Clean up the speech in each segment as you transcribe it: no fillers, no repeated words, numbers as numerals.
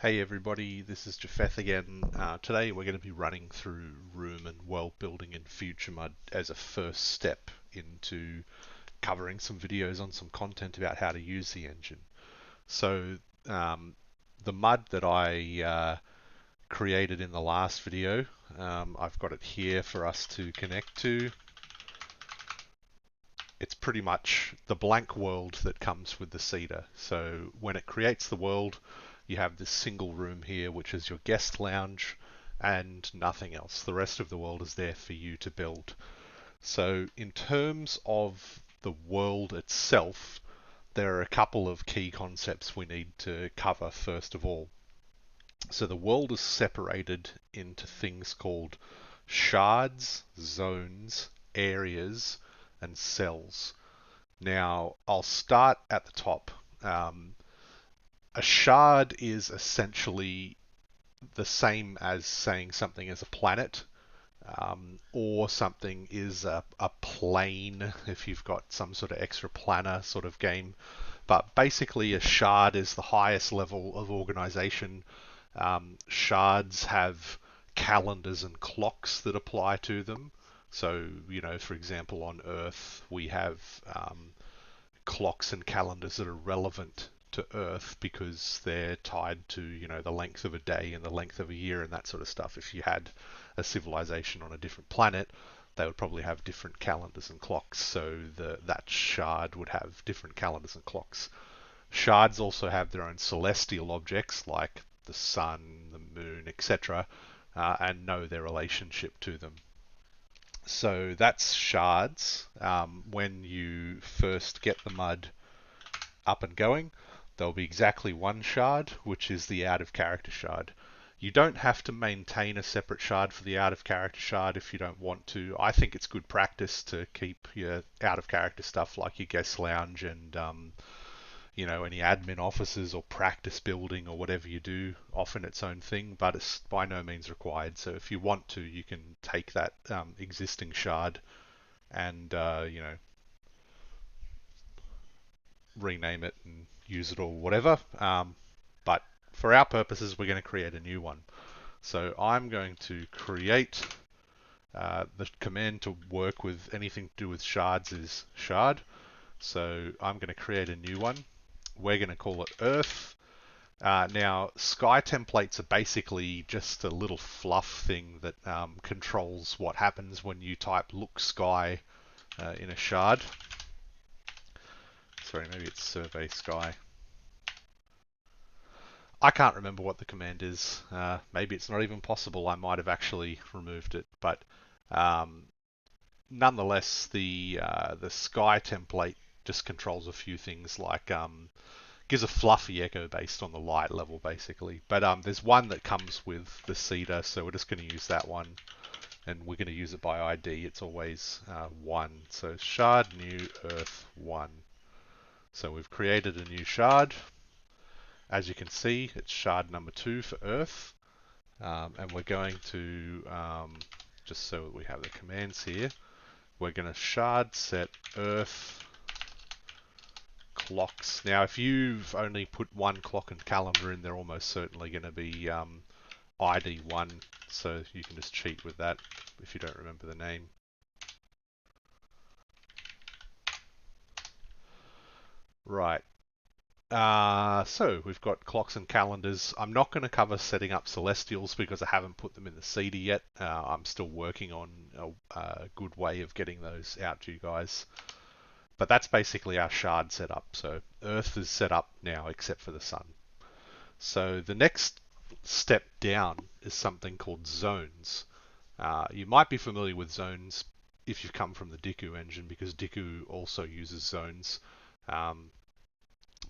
Hey everybody, this is Japheth again. Today we're going to be running through room and world building in FutureMUD as a first step into covering some videos on some content about how to use the engine. So the MUD that I created in the last video, I've got it here for us to connect to. It's pretty much the blank world that comes with the seeder. So when it creates the world, you have this single room here, which is your guest lounge, and nothing else. The rest of the world is there for you to build. So in terms of the world itself, there are a couple of key concepts we need to cover first of all. So the world is separated into things called shards, zones, areas, and cells. Now, I'll start at the top. A shard is essentially the same as saying something is a planet, or something is a plane if you've got some sort of extra planar sort of game. But basically, a shard is the highest level of organization. Shards have calendars and clocks that apply to them. So, for example, on Earth, we have clocks and calendars that are relevant to Earth because they're tied to, the length of a day and the length of a year and that sort of stuff. If you had a civilization on a different planet, they would probably have different calendars and clocks. So that shard would have different calendars and clocks. Shards also have their own celestial objects like the sun, the moon, etc., and know their relationship to them. So that's shards. When you first get the MUD up and going, there'll be exactly one shard, which is the out of character shard. You don't have to maintain a separate shard for the out of character shard if you don't want to. I think it's good practice to keep your out of character stuff like your guest lounge and any admin offices or practice building or whatever you do off in its own thing, but it's by no means required. So if you want to, you can take that existing shard and rename it and use it or whatever. But for our purposes, we're going to create a new one. So I'm going to create the command to work with anything to do with shards is shard. So I'm going to create a new one. We're going to call it Earth. Now, sky templates are basically just a little fluff thing that controls what happens when you type look sky in a shard. Sorry, maybe it's survey sky. I can't remember what the command is. Maybe it's not even possible. I might have actually removed it, but nonetheless, the sky template just controls a few things like gives a fluffy echo based on the light level, basically. But there's one that comes with the seeder, so we're just going to use that one, and we're going to use it by ID. It's always 1. So shard new earth 1. So we've created a new shard. As you can see, it's shard number 2 for Earth. And we're going to, just so we have the commands here, we're going to shard set Earth clocks. Now, if you've only put one clock and calendar in, they're almost certainly going to be ID 1. So you can just cheat with that if you don't remember the name. Right. So we've got clocks and calendars. I'm not going to cover setting up celestials because I haven't put them in the seeder yet. I'm still working on a good way of getting those out to you guys. But that's basically our shard setup. So Earth is set up now except for the sun. So the next step down is something called zones. You might be familiar with zones if you've come from the Diku engine because Diku also uses zones.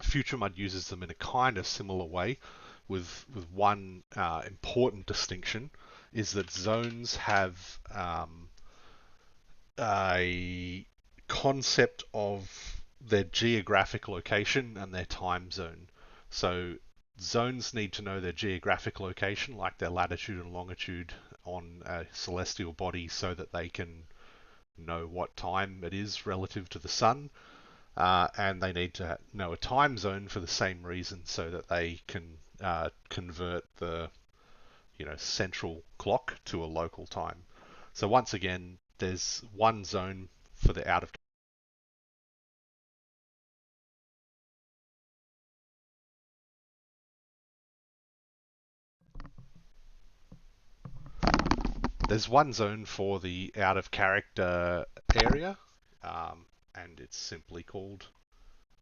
FutureMUD uses them in a kind of similar way, with one important distinction is that zones have a concept of their geographic location and their time zone. So zones need to know their geographic location, like their latitude and longitude on a celestial body, so that they can know what time it is relative to the sun. and they need to know a time zone for the same reason, so that they can convert the central clock to a local time. So once again, there's one zone for the out of there's one zone for the out of character area, and it's simply called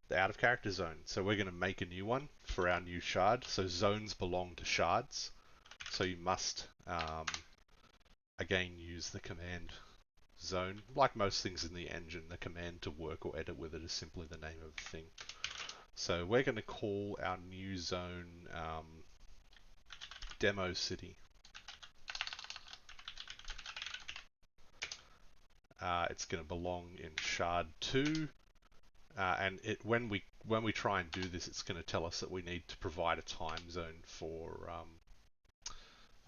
the out of character zone. So we're going to make a new one for our new shard. So zones belong to shards. So you must again use the command zone. Like most things in the engine, the command to work or edit with it is simply the name of the thing. So we're going to call our new zone Demo City. It's going to belong in shard 2. And when we try and do this, it's going to tell us that we need to provide a time zone for.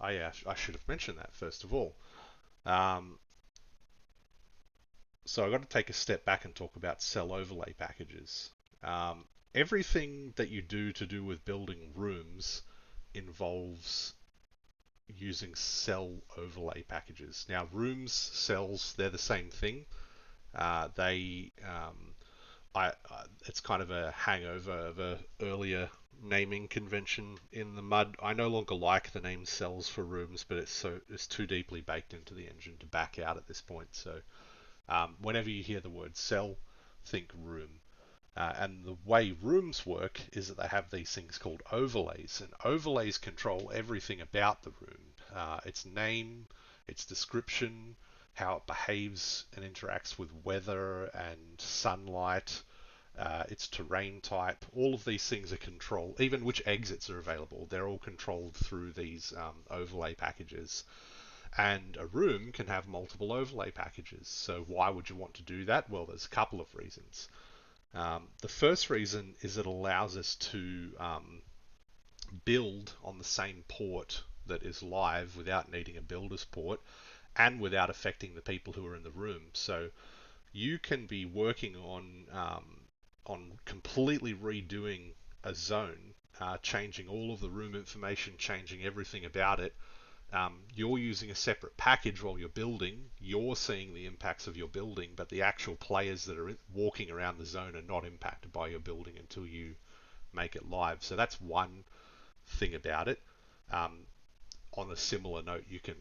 Oh yeah, I should have mentioned that first of all. Um, so I've got to take a step back and talk about cell overlay packages. Everything that you do with building rooms involves using cell overlay packages. Now, rooms, cells, they're the same thing. They it's kind of a hangover of a earlier naming convention in the mud. I no longer like the name cells for rooms, but it's too deeply baked into the engine to back out at this point. So whenever you hear the word cell, think room. And the way rooms work is that they have these things called overlays, and overlays control everything about the room. Its name, its description, how it behaves and interacts with weather and sunlight, its terrain type. All of these things are controlled, even which exits are available. They're all controlled through these overlay packages. And a room can have multiple overlay packages. So why would you want to do that? Well, there's a couple of reasons. The first reason is it allows us to build on the same port that is live without needing a builder's port and without affecting the people who are in the room. So you can be working on completely redoing a zone, changing all of the room information, changing everything about it. You're using a separate package while you're building. You're seeing the impacts of your building, but the actual players that are walking around the zone are not impacted by your building until you make it live. So that's one thing about it. Um, on a similar note, you can,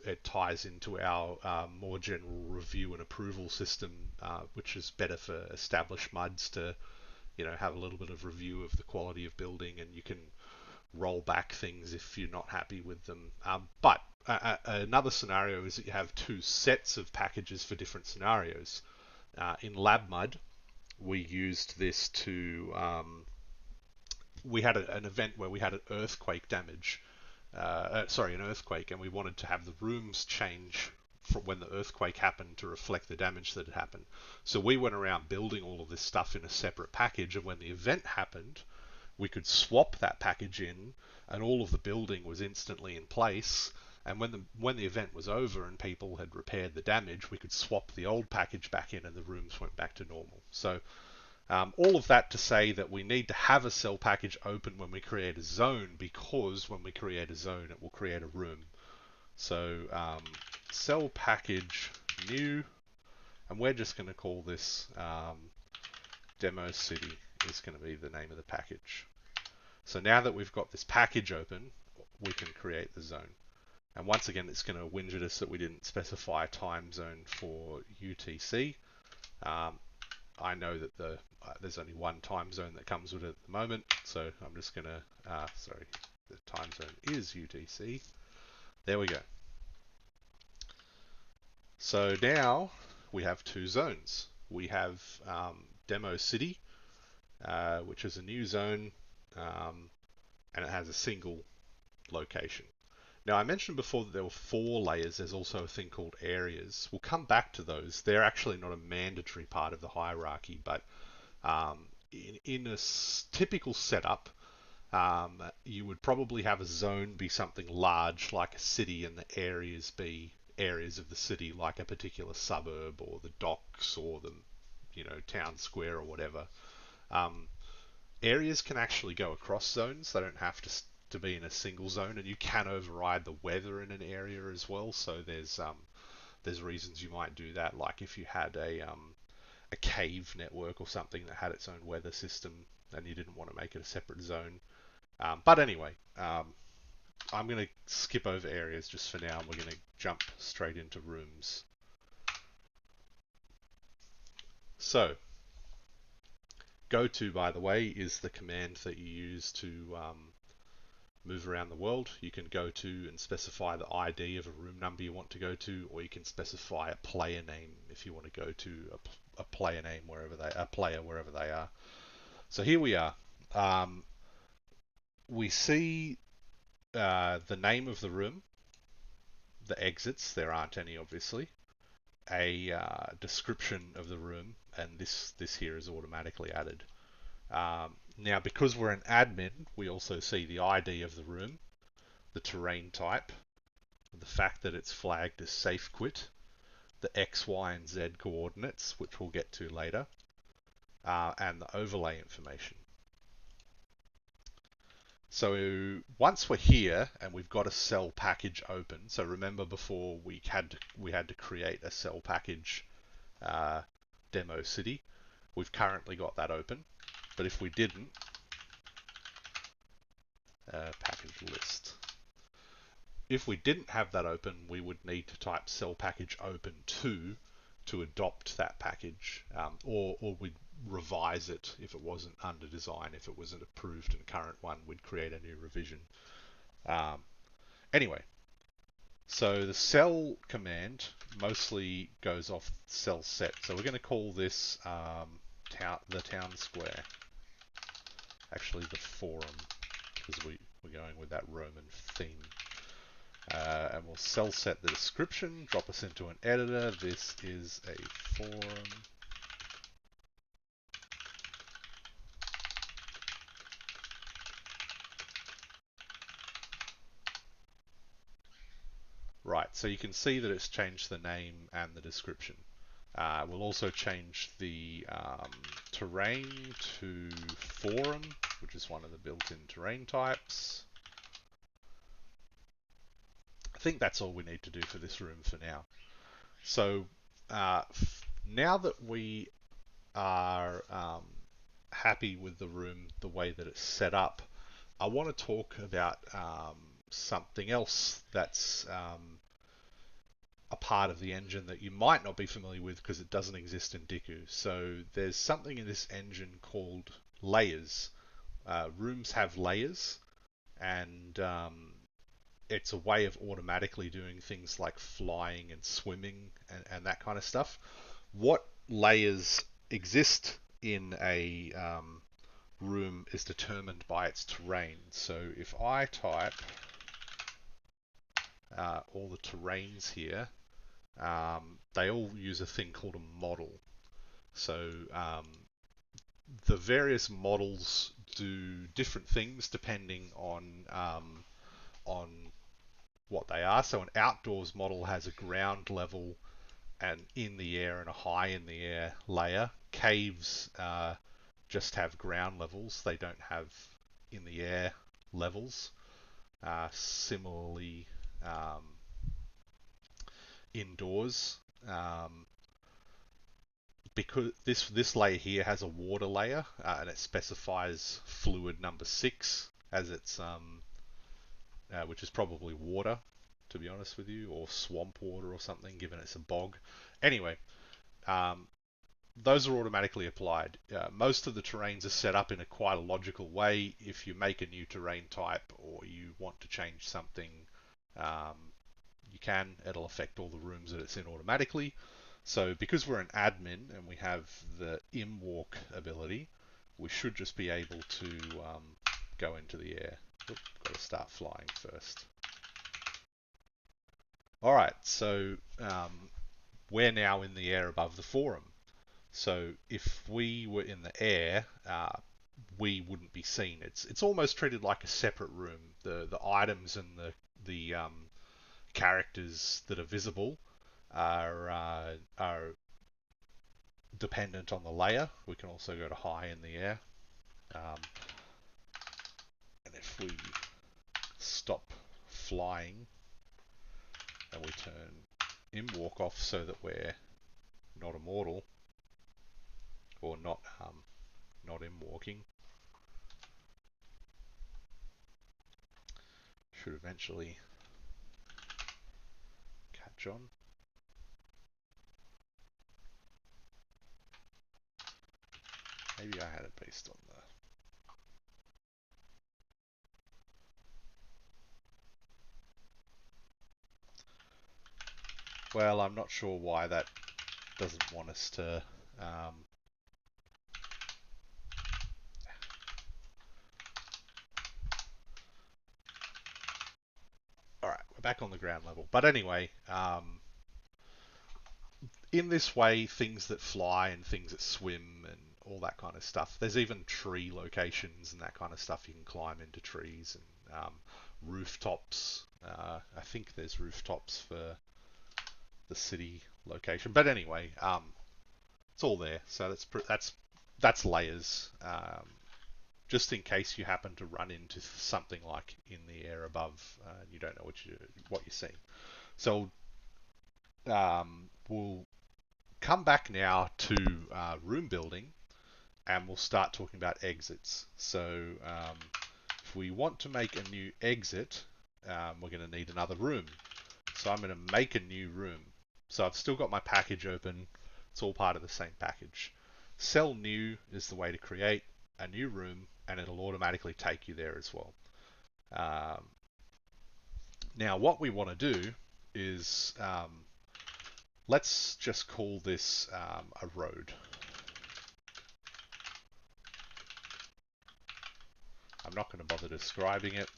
it ties into our more general review and approval system, which is better for established MUDs to, have a little bit of review of the quality of building, and you can roll back things if you're not happy with them. But another scenario is that you have two sets of packages for different scenarios. In LabMud, we used this to we had an event where we had an earthquake damage. An earthquake, and we wanted to have the rooms change from when the earthquake happened to reflect the damage that had happened. So we went around building all of this stuff in a separate package, and when the event happened, we could swap that package in, and all of the building was instantly in place. And when the event was over and people had repaired the damage, we could swap the old package back in, and the rooms went back to normal. So all of that to say that we need to have a cell package open when we create a zone, because when we create a zone, it will create a room. So cell package new, and we're just going to call this Demo City is going to be the name of the package. So now that we've got this package open, we can create the zone. And once again, it's going to whinge at us that we didn't specify a time zone for UTC. I know that there's only one time zone that comes with it at the moment, so I'm just going to, the time zone is UTC. There we go. So now we have two zones. We have Demo City, which is a new zone, and it has a single location. Now, I mentioned before that there were 4 layers. There's also a thing called areas. We'll come back to those. They're actually not a mandatory part of the hierarchy, but in a typical setup, you would probably have a zone be something large like a city, and the areas be areas of the city like a particular suburb or the docks or the town square or whatever. Um, Areas can actually go across zones. They don't have to be in a single zone, and you can override the weather in an area as well. So there's reasons you might do that, like if you had a cave network or something that had its own weather system, and you didn't want to make it a separate zone. But anyway, I'm going to skip over areas just for now, and we're going to jump straight into rooms. So, go to, by the way, is the command that you use to move around the world. You can go to and specify the ID of a room number you want to go to, or you can specify a player name if you want to go to a player name wherever they are. So here we are. We see the name of the room, the exits. There aren't any, obviously. A description of the room, and this here is automatically added. Now, because we're an admin, we also see the ID of the room, the terrain type, the fact that it's flagged as safe quit, the X, Y, and Z coordinates, which we'll get to later, and the overlay information. So once we're here and we've got a cell package open, so remember before we had to create a cell package demo city. We've currently got that open, but if we didn't, package list. If we didn't have that open, we would need to type cell package open to adopt that package, or we'd revise it if it wasn't under design. If it was an approved and current one, we'd create a new revision. Anyway, so the cell command mostly goes off cell set. So we're going to call this the town square. Actually, the forum, because we're going with that Roman theme. And we'll cell set the description, drop us into an editor. This is a forum. Right, so you can see that it's changed the name and the description. We'll also change the terrain to forum, which is one of the built-in terrain types. I think that's all we need to do for this room for now. So now that we are happy with the room, the way that it's set up, I want to talk about something else that's a part of the engine that you might not be familiar with because it doesn't exist in Diku. So there's something in this engine called layers. Rooms have layers, and it's a way of automatically doing things like flying and swimming and that kind of stuff. What layers exist in a room is determined by its terrain. So if I type all the terrains here, they all use a thing called a model. So the various models do different things depending on what they are. So an outdoors model has a ground level and in the air and a high in the air layer. Caves just have ground levels. They don't have in the air levels. Similarly, indoors, because this layer here has a water layer and it specifies fluid number 6 as its which is probably water, to be honest with you, or swamp water or something, given it's a bog. Anyway, those are automatically applied. Most of the terrains are set up in a quite a logical way. If you make a new terrain type or you want to change something, you can. It'll affect all the rooms that it's in automatically. So because we're an admin and we have the imwalk ability, we should just be able to go into the air. Oop, got to start flying first. Alright, so we're now in the air above the forum. So if we were in the air, we wouldn't be seen. It's almost treated like a separate room. The items and the characters that are visible are dependent on the layer. We can also go to high in the air. And if we stop flying and we turn im walk off so that we're not immortal, or not im walking, should eventually catch on. Maybe I had it based on the... Well, I'm not sure why that doesn't want us to... Alright, we're back on the ground level. But anyway, in this way, things that fly and things that swim and all that kind of stuff. There's even tree locations and that kind of stuff. You can climb into trees and rooftops. I think there's rooftops for the city location. But anyway, it's all there. So that's layers. Just in case you happen to run into something like in the air above, and you don't know what you're seeing. So we'll come back now to room building, and we'll start talking about exits. So if we want to make a new exit, we're going to need another room. So I'm going to make a new room. So I've still got my package open. It's all part of the same package. Cell new is the way to create a new room, and it'll automatically take you there as well. Now what we want to do is let's just call this a road. I'm not going to bother describing it.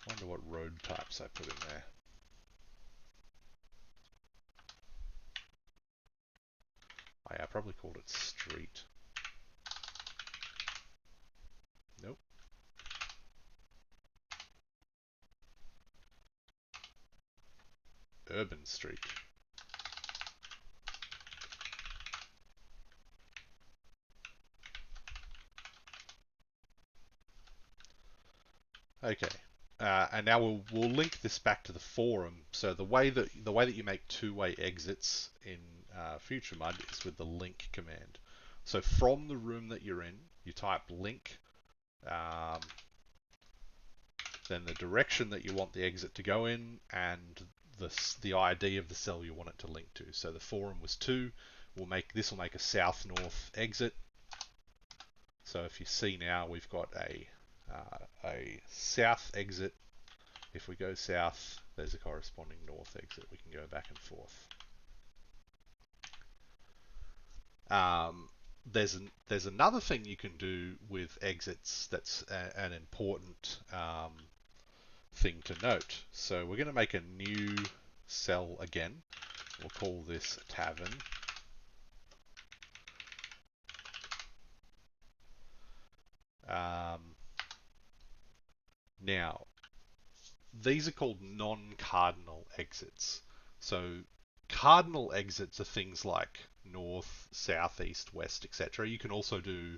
I wonder what road types I put in there. Oh, yeah, I probably called it street. Nope. Urban street. Okay. And now we'll link this back to the forum. So the way that you make two-way exits in FutureMUD is with the link command. So from the room that you're in, you type link, then the direction that you want the exit to go in, and the ID of the cell you want it to link to. So the forum was 2. This will make a south-north exit. So if you see now, we've got a south exit. If we go south, there's a corresponding north exit. We can go back and forth. There's another thing you can do with exits that's an important thing to note. So we're going to make a new cell again. We'll call this tavern. Now, these are called non-cardinal exits. So cardinal exits are things like north, south, east, west, etc. You can also do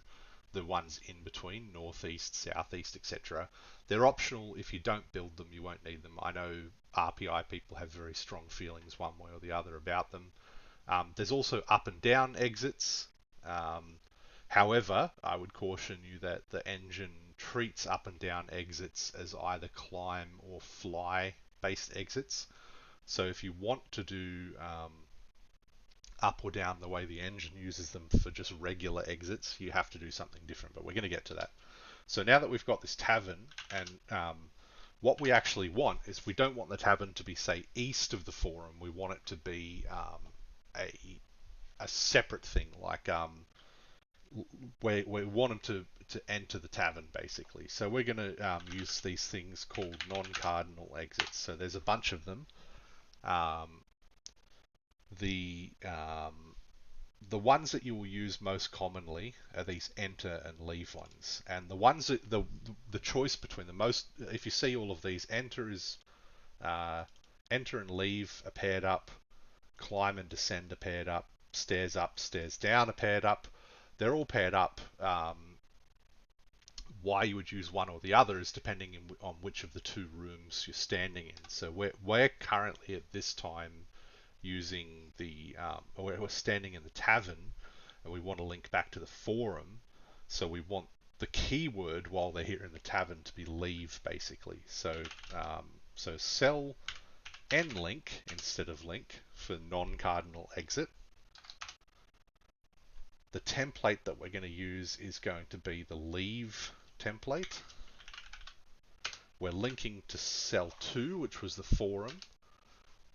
the ones in between, northeast, southeast, etc. They're optional. If you don't build them, you won't need them. I know RPI people have very strong feelings one way or the other about them. There's also up and down exits. However, I would caution you that the engine treats up and down exits as either climb or fly based exits. So if you want to do up or down the way the engine uses them for just regular exits, you have to do something different, but we're going to get to that. So now that we've got this tavern, and what we actually want is we don't want the tavern to be, say, east of the forum. We want it to be a separate thing, like we want them to enter the tavern, basically. So we're going to use these things called non-cardinal exits. So there's a bunch of them. The ones that you will use most commonly are these enter and leave ones, and the ones that the choice between the most, if you see all of these, enter is enter and leave are paired up, climb and descend are paired up, up, stairs down are paired up. They're all paired up. Why you would use one or the other is depending on which of the two rooms you're standing in. So we're currently at this time using we're standing in the tavern, and we want to link back to the forum. So we want the keyword while they're here in the tavern to be leave, basically. So cell nlink instead of link for non-cardinal exit. The template that we're going to use is going to be the leave template. We're linking to cell 2, which was the forum.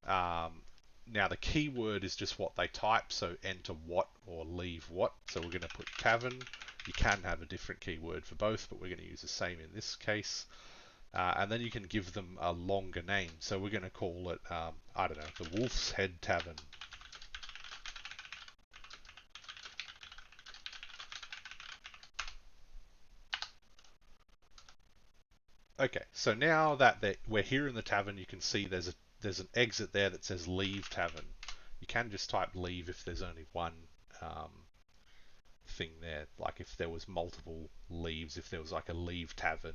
Now the keyword is just what they type, so enter what or leave what. So we're going to put tavern. You can have a different keyword for both, but we're going to use the same in this case. And then you can give them a longer name. So we're going to call it, I don't know, the Wolf's Head Tavern. Okay, so now that we're here in the tavern, you can see there's an exit there that says leave tavern. You can just type leave if there's only one thing there. Like if there was multiple leaves, if there was like a leave tavern,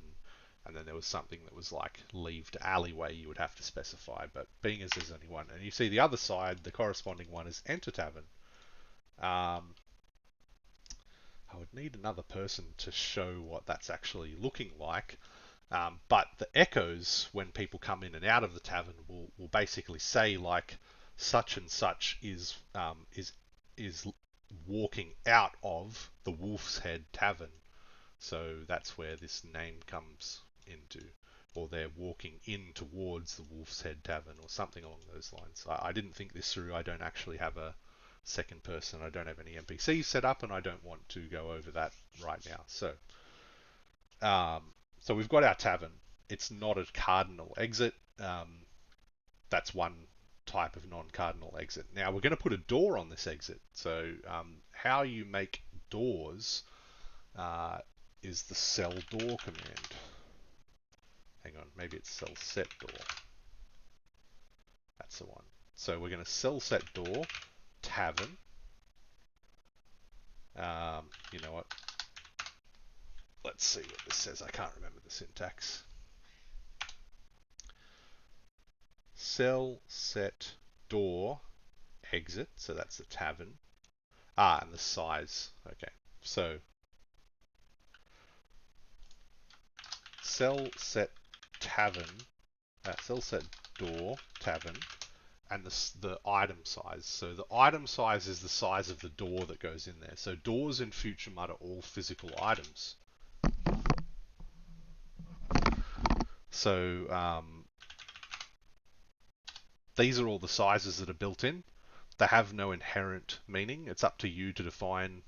and then there was something that was like leave to alleyway, you would have to specify. But being as there's only one, and you see the other side, the corresponding one is enter tavern. I would need another person to show what that's actually looking like. But the echoes, when people come in and out of the tavern, will basically say like such and such is walking out of the Wolf's Head Tavern. So that's where this name comes into, or they're walking in towards the Wolf's Head Tavern, or something along those lines. I didn't think this through. I don't actually have a second person. I don't have any NPCs set up, and I don't want to go over that right now. So we've got our tavern. It's not a cardinal exit. That's one type of non-cardinal exit. Now we're going to put a door on this exit. So how you make doors is the cell door command. Hang on, maybe it's cell set door. That's the one. So we're going to cell set door tavern. You know what? Let's see what this says. I can't remember the syntax. Cell set door exit. So that's the tavern. And the size. Okay. So cell set tavern. Cell set door tavern. And the item size. So the item size is the size of the door that goes in there. So doors in FutureMUD are all physical items. So these are all the sizes that are built in. They have no inherent meaning. It's up to you to define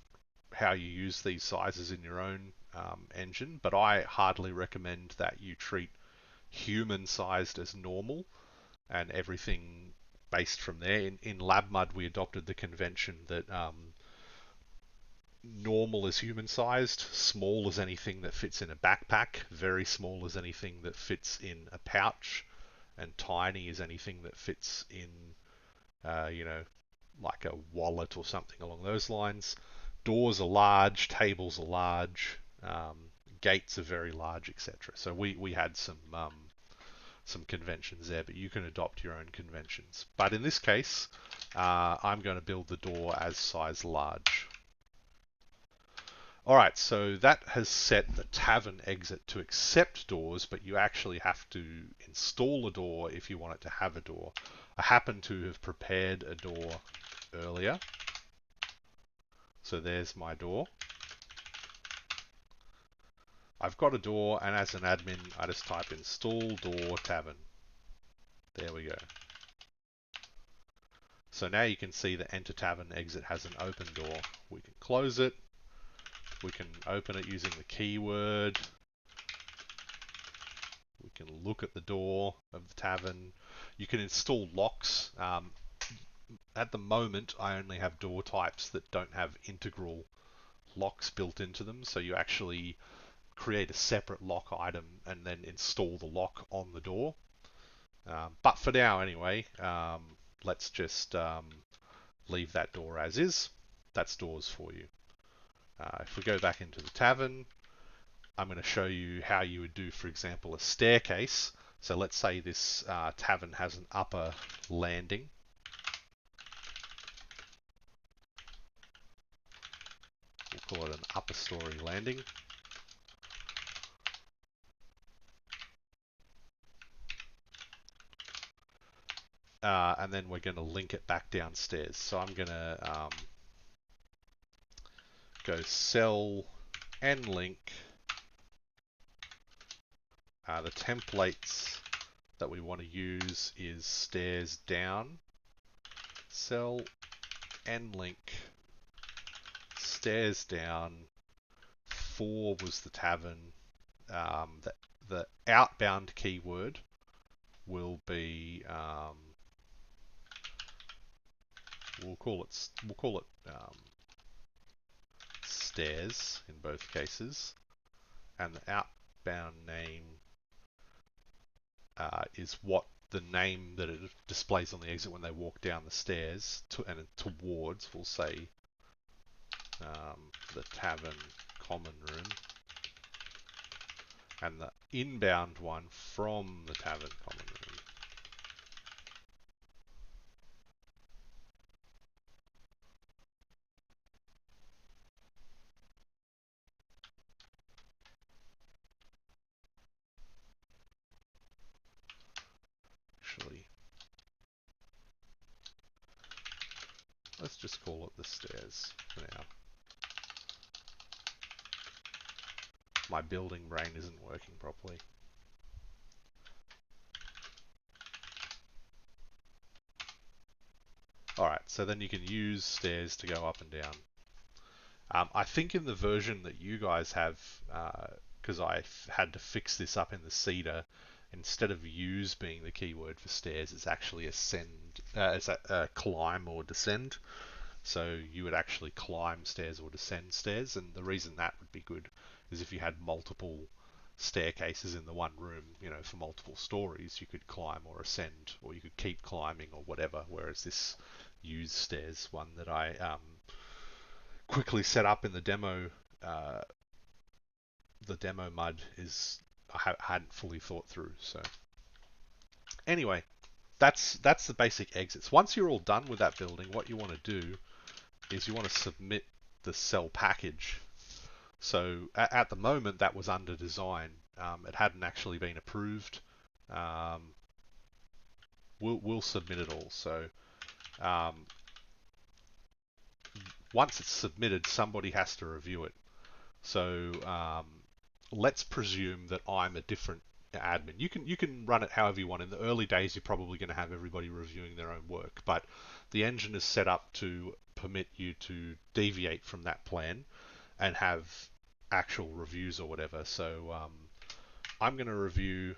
how you use these sizes in your own engine, but I hardly recommend that you treat human sized as normal and everything based from there. In LabMUD, we adopted the convention that normal is human sized, small is anything that fits in a backpack, very small is anything that fits in a pouch, and tiny is anything that fits in, like a wallet or something along those lines. Doors are large, tables are large, gates are very large, etc. So we had some conventions there, but you can adopt your own conventions. But in this case, I'm going to build the door as size large. Alright, so that has set the tavern exit to accept doors, but you actually have to install a door if you want it to have a door. I happen to have prepared a door earlier. So there's my door. I've got a door, and as an admin, I just type install door tavern. There we go. So now you can see the enter tavern exit has an open door. We can close it. We can open it using the keyword. We can look at the door of the tavern. You can install locks. At the moment, I only have door types that don't have integral locks built into them. So you actually create a separate lock item and then install the lock on the door. But for now, anyway, let's just leave that door as is. That's doors for you. If we go back into the tavern, I'm going to show you how you would do, for example, a staircase. So let's say this tavern has an upper landing. We'll call it an upper story landing. And then we're going to link it back downstairs. So I'm going to go sell and link the templates that we want to use is stairs down, sell and link stairs down. 4 was the tavern. The outbound keyword will be we'll call it stairs in both cases, and the outbound name is what the name that it displays on the exit when they walk down the stairs and towards. We'll say the tavern common room, and the inbound one from the tavern common room. Actually, let's just call it the stairs for now. My building brain isn't working properly. Alright, so then you can use stairs to go up and down. I think in the version that you guys have, because I had to fix this up in the Cedar, instead of use being the keyword for stairs, it's actually ascend, it's climb or descend. So you would actually climb stairs or descend stairs, and the reason that would be good is if you had multiple staircases in the one room, for multiple stories, you could climb or ascend, or you could keep climbing or whatever. Whereas this use stairs one that I quickly set up in the demo MUD is I hadn't fully thought through. So anyway, that's the basic exits. Once you're all done with that building, what you want to do is you want to submit the cell package. So at the moment that was under design. It hadn't actually been approved. We'll submit it all. So once it's submitted, somebody has to review it. So let's presume that I'm a different admin. You can run it however you want. In the early days, you're probably going to have everybody reviewing their own work, but the engine is set up to permit you to deviate from that plan and have actual reviews or whatever. So I'm going to review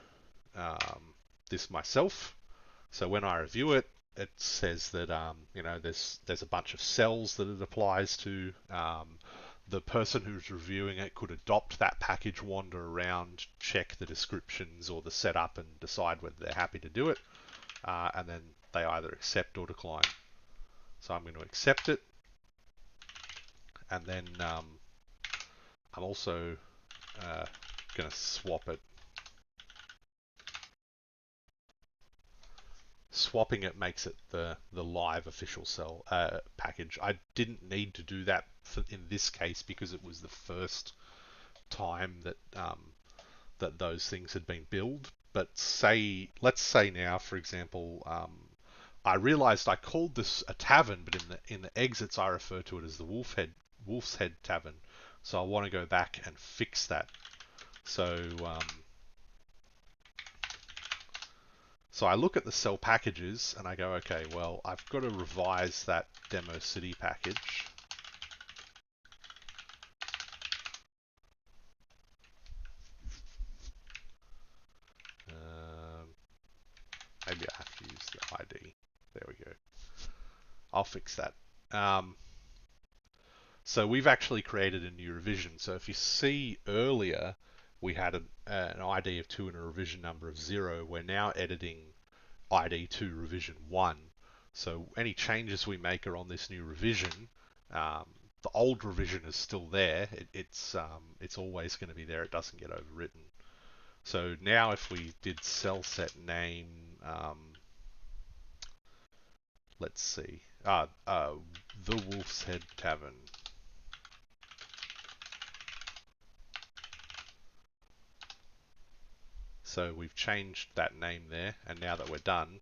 this myself. So when I review it, it says that there's a bunch of cells that it applies to. The person who's reviewing it could adopt that package, wander around, check the descriptions or the setup, and decide whether they're happy to do it. And then they either accept or decline. So I'm going to accept it, and then I'm also going to swap it. Swapping it makes it the live official cell package. I didn't need to do that in this case because it was the first time that that those things had been built. But let's say now, for example, I realized I called this a tavern, but in the exits I refer to it as the Wolf's Head Tavern. So I want to go back and fix that. So So I look at the cell packages and I go, okay, well, I've got to revise that demo city package. Maybe I have to use the ID. There we go. I'll fix that. So we've actually created a new revision. So if you see earlier, we had an ID of 2 and a revision number of 0. We're now editing ID to revision 1. So any changes we make are on this new revision. The old revision is still there. It's always going to be there. It doesn't get overwritten. So now if we did cell set name, let's see, the Wolf's Head Tavern. So we've changed that name there, and now that we're done,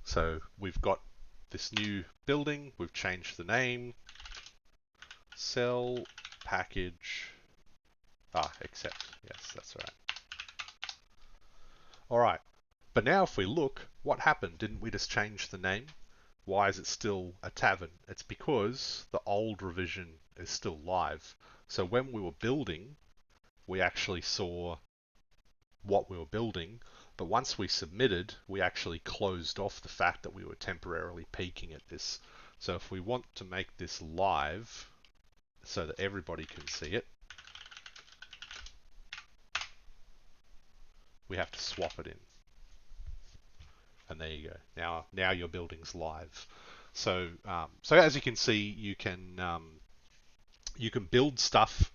so we've got this new building, we've changed the name, sell, package, accept, yes, that's right. Alright, but now if we look, what happened? Didn't we just change the name? Why is it still a tavern? It's because the old revision is still live. So when we were building, we actually saw what we were building, but once we submitted, we actually closed off the fact that we were temporarily peaking at this. So if we want to make this live so that everybody can see it, we have to swap it in. And there you go. Now your building's live. So so as you can see, you can build stuff,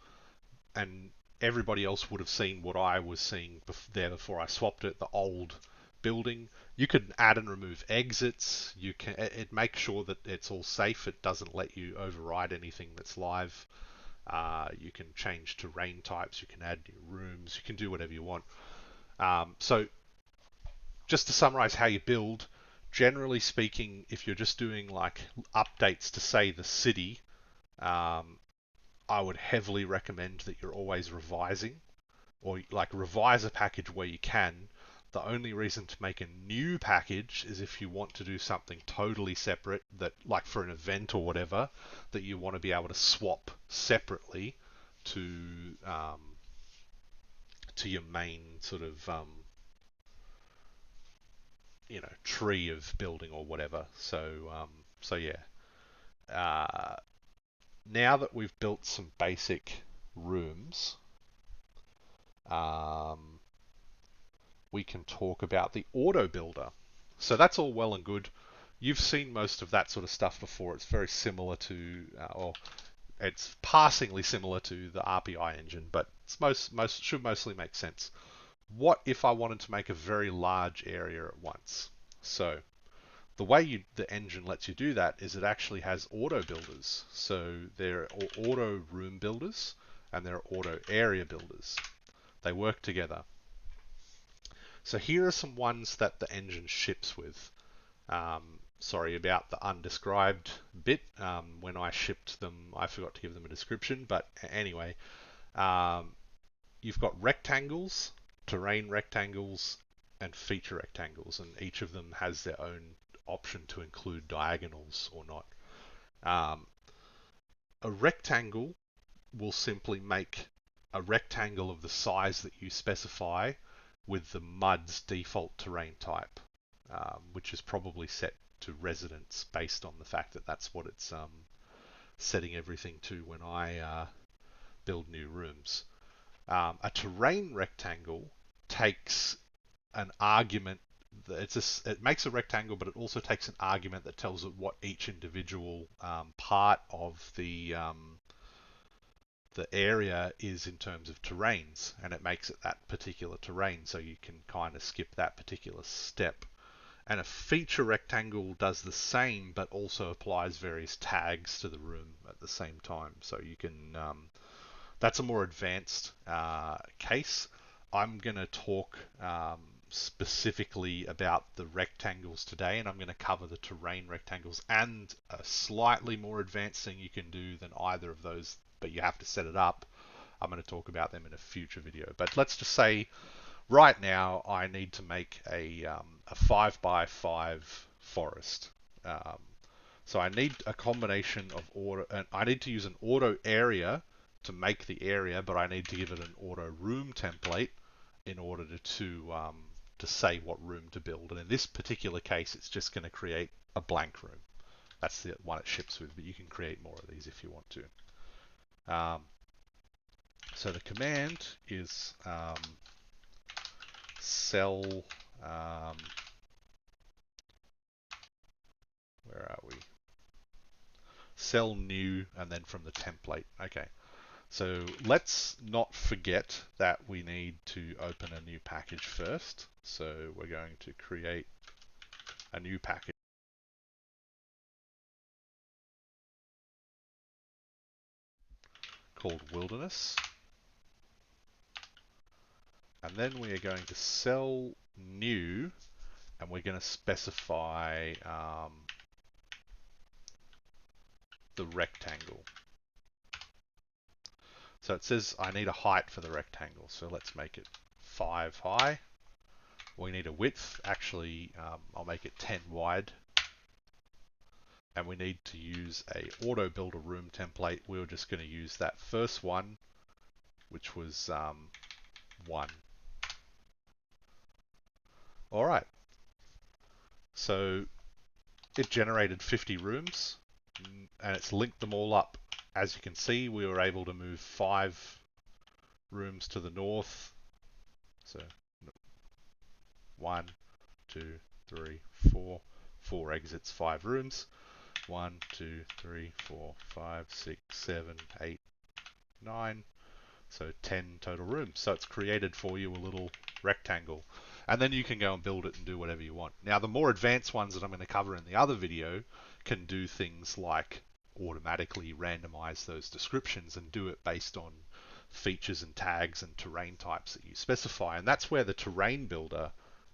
and everybody else would have seen what I was seeing there before I swapped it. The old building. You can add and remove exits. It makes sure that it's all safe. It doesn't let you override anything that's live. You can change terrain types. You can add new rooms. You can do whatever you want. So just to summarize how you build, generally speaking, if you're just doing like updates to say the city, I would heavily recommend that you're always revising, or like revise a package where you can. The only reason to make a new package is if you want to do something totally separate, that like for an event or whatever, that you want to be able to swap separately to your main sort of tree of building or whatever. So yeah. Now that we've built some basic rooms, we can talk about the Autobuilder. So that's all well and good. You've seen most of that sort of stuff before. It's very similar to, or it's passingly similar to the RPI engine, but it's should mostly make sense. What if I wanted to make a very large area at once? So the way the engine lets you do that is it actually has auto builders. So there are auto room builders and there are auto area builders. They work together. So here are some ones that the engine ships with. Sorry about the undescribed bit. When I shipped them, I forgot to give them a description. But anyway, you've got rectangles, terrain rectangles, and feature rectangles, and each of them has their own option to include diagonals or not. A rectangle will simply make a rectangle of the size that you specify with the MUD's default terrain type, which is probably set to residence based on the fact that that's what it's setting everything to when I build new rooms. A terrain rectangle takes an argument. It makes a rectangle, but it also takes an argument that tells it what each individual part of the area is in terms of terrains, and it makes it that particular terrain, so you can kind of skip that particular step. And a feature rectangle does the same, but also applies various tags to the room at the same time. So you can, that's a more advanced case. I'm going to talk specifically about the rectangles today, and I'm going to cover the terrain rectangles and a slightly more advanced thing you can do than either of those, but you have to set it up. I'm going to talk about them in a future video. But let's just say right now I need to make a 5x5 forest. So I need a combination of auto, and I need to use an auto area to make the area, but I need to give it an auto room template in order to say what room to build. And in this particular case, it's just going to create a blank room. That's the one it ships with, but you can create more of these if you want to. Um, so the command is cell, um, where are we? Cell new, and then from the template. Okay. So let's not forget that we need to open a new package first. So we're going to create a new package called Wilderness. And then we are going to cell new, and we're going to specify the rectangle. So it says I need a height for the rectangle. So let's make it 5 high. We need a width. Actually, I'll make it 10 wide. And we need to use a Autobuilder room template. We were just going to use that first one, which was 1. All right. So it generated 50 rooms, and it's linked them all up. As you can see, we were able to move 5 rooms to the north. So 1, 2, 3, 4. 4 exits, 5 rooms. 1, 2, 3, 4, 5, 6, 7, 8, 9. So 10 total rooms. So it's created for you a little rectangle. And then you can go and build it and do whatever you want. Now, the more advanced ones that I'm going to cover in the other video can do things like automatically randomize those descriptions and do it based on features and tags and terrain types that you specify. And that's where the terrain builder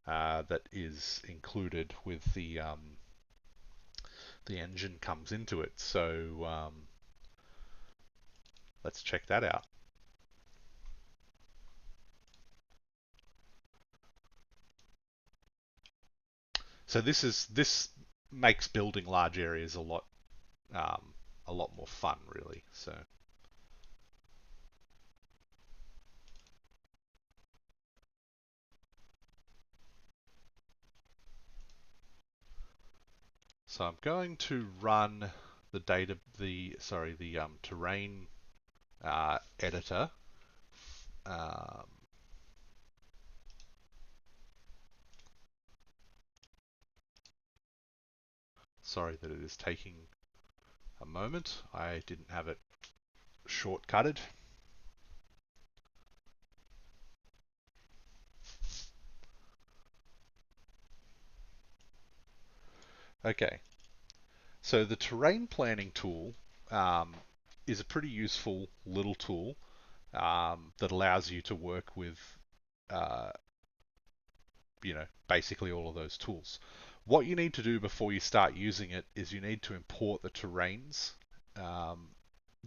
that is included with the engine comes into it. So let's check that out. So this makes building large areas a lot more fun, really. So I'm going to run the terrain editor. Um, Sorry that it is taking a moment. I didn't have it shortcutted. Okay, so the terrain planning tool is a pretty useful little tool that allows you to work with uh, basically all of those tools. What you need to do before you start using it is you need to import the terrains. Um,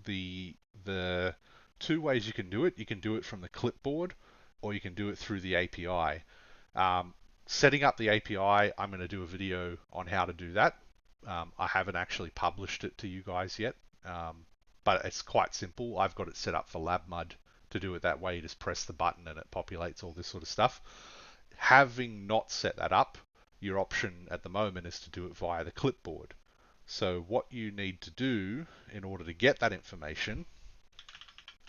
the the two ways you can do it. You can do it from the clipboard, or you can do it through the API. Setting up the API, I'm going to do a video on how to do that. I haven't actually published it to you guys yet, but it's quite simple. I've got it set up for LabMUD to do it that way. You just press the button and it populates all this sort of stuff. Having not set that up, your option at the moment is to do it via the clipboard. So what you need to do in order to get that information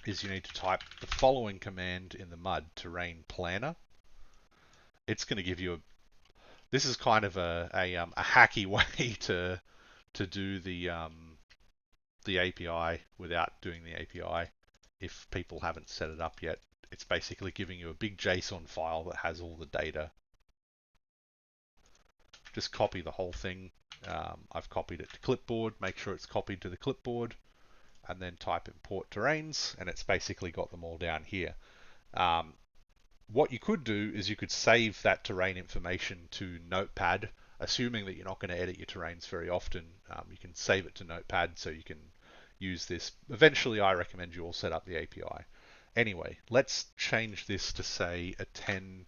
is you need to type the following command in the MUD terrain planner. It's going to give you this is kind of a hacky way to do the API without doing the API. If people haven't set it up yet, it's basically giving you a big JSON file that has all the data. Just copy the whole thing. I've copied it to clipboard. Make sure it's copied to the clipboard, and then type import terrains, and it's basically got them all down here. What you could do is you could save that terrain information to Notepad, assuming that you're not going to edit your terrains very often. You can save it to Notepad so you can use this. Eventually, I recommend you all set up the API. Anyway, let's change this to say a 10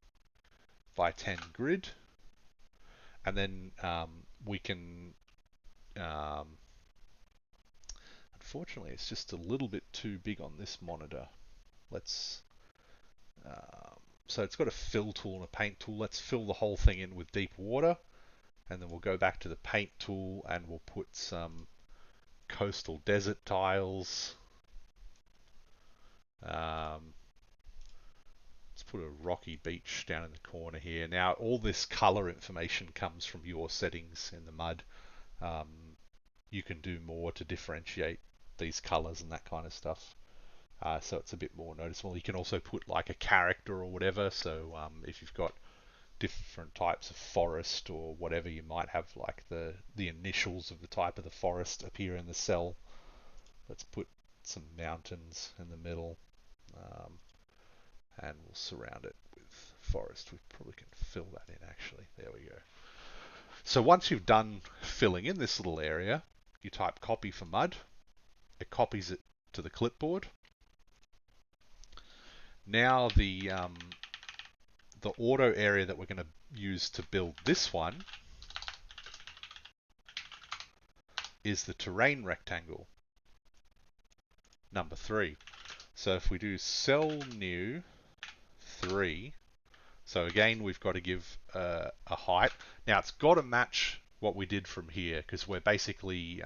by 10 grid, and then we can unfortunately, it's just a little bit too big on this monitor. Let's so it's got a fill tool and a paint tool. Let's fill the whole thing in with deep water, and then we'll go back to the paint tool and we'll put some coastal desert tiles. Um, let's put a rocky beach down in the corner here. Now, all this color information comes from your settings in the MUD. Um, you can do more to differentiate these colors and that kind of stuff. So it's a bit more noticeable. You can also put like a character or whatever. So if you've got different types of forest or whatever, you might have like the initials of the type of the forest appear in the cell. Let's put some mountains in the middle, um, and we'll surround it with forest. We probably can fill that in actually. There we go. So once you've done filling in this little area, you type copy for MUD. It copies it to the clipboard. Now the auto area that we're going to use to build this one is the terrain rectangle, number 3. So if we do cell new 3, so again we've got to give a height. Now it's got to match what we did from here, because we're basically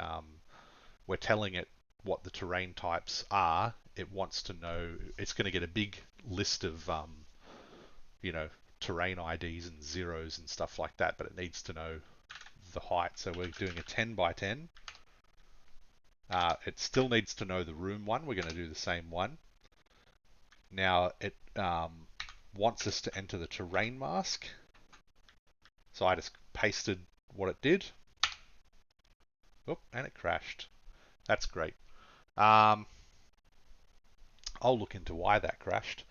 we're telling it what the terrain types are. It wants to know, it's going to get a big list of you know, terrain IDs and zeros and stuff like that, but it needs to know the height. So we're doing a 10 by 10. It still needs to know the room one. We're going to do the same one. Now it wants us to enter the terrain mask. So I just pasted what it did. Oop, and it crashed. That's great. I'll look into why that crashed.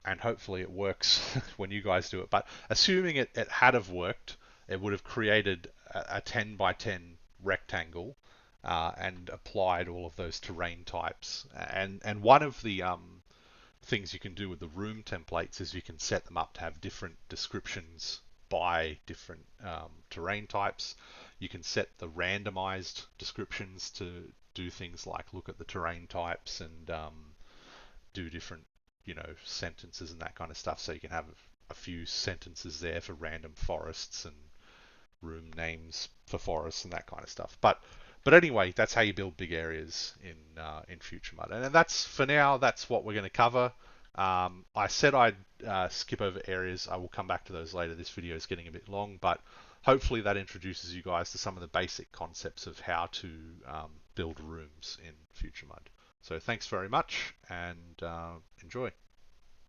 And hopefully it works when you guys do it. But assuming it had have worked, it would have created a 10 by 10 rectangle and applied all of those terrain types. And one of the things you can do with the room templates is you can set them up to have different descriptions by different terrain types. You can set the randomized descriptions to do things like look at the terrain types and do different, you know, sentences and that kind of stuff. So you can have a few sentences there for random forests and room names for forests and that kind of stuff. But anyway, that's how you build big areas in FutureMUD. And that's, for now, that's what we're going to cover. I said I'd skip over areas. I will come back to those later. This video is getting a bit long, but hopefully that introduces you guys to some of the basic concepts of how to build rooms in FutureMUD. So thanks very much, and enjoy.